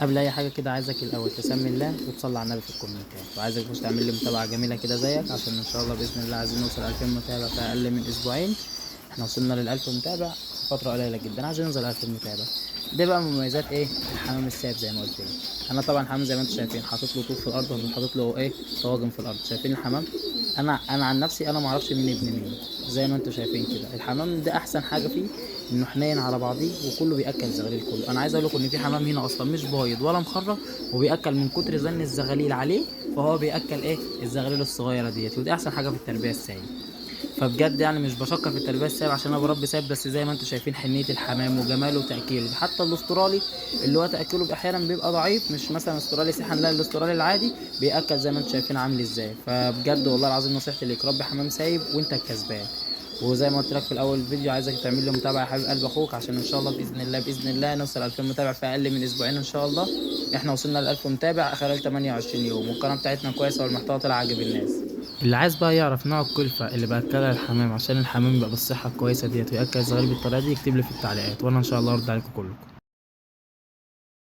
قبل اي حاجه كده عايزك الاول تسمي الله وتصلي على النبي في الكومنتات، وعايزك بص تعمل لي متابعه جميله كده زيك، عشان ان شاء الله باذن الله عايزين نوصل 2000 متابع في اقل من اسبوعين. احنا وصلنا لل1000 متابع في فتره قليله جدا، عايزين نوصل 2000 متابع. ده بقى مميزات ايه الحمام السايب زي ما قلت لك. انا طبعا الحمام زي ما انتم شايفين حاطط له طوب في الارض، وحاطط له ايه طواجن في الارض. شايفين الحمام؟ انا عن نفسي انا ما اعرفش مين ابن مين. زي ما انتم شايفين كده الحمام ده احسن حاجه فيه انه حنين على بعضيه، وكله بياكل زغاليل كله. انا عايز اقول لكم ان في حمام هنا اصلا مش بايض ولا مخرف، وبياكل من كتر زن الزغاليل عليه، فهو بياكل ايه الزغاليل الصغيره ديت، ودي احسن حاجه في التربيه السائله. فبجد يعني مش بشكر في التربيه السائل عشان انا بربي سائل بس، زي ما انتم شايفين حنيه الحمام وجماله وتاكيله. حتى الاسترالي اللي هو تاكله احيانا بيبقى ضعيف، مش مثلا استرالي سيحن، لا الاسترالي العادي بياكل زي ما انتم شايفين عامل ازاي. فبجد والله العظيم نصيحتي ليك ربي حمام سايب وانت الكسبان. وزي ما قلت لك في الاول الفيديو، عايزك تعمل لي متابعه يا حبيب قلب اخوك، عشان ان شاء الله باذن الله باذن الله نوصل 2000 متابع في اقل من اسبوعين ان شاء الله. احنا وصلنا ل 1000 متابع خلال 28 يوم، والقناه بتاعتنا كويسه والمحتوى طلع عاجب الناس. اللي عايز بقى يعرف نوع الكلفة اللي باكلها الحمام عشان الحمام يبقى بالصحة الكويسة ديت ويأكل الزغاليل بالطريقة دي، يكتب لي في التعليقات وانا ان شاء الله ارد عليكم كلكم.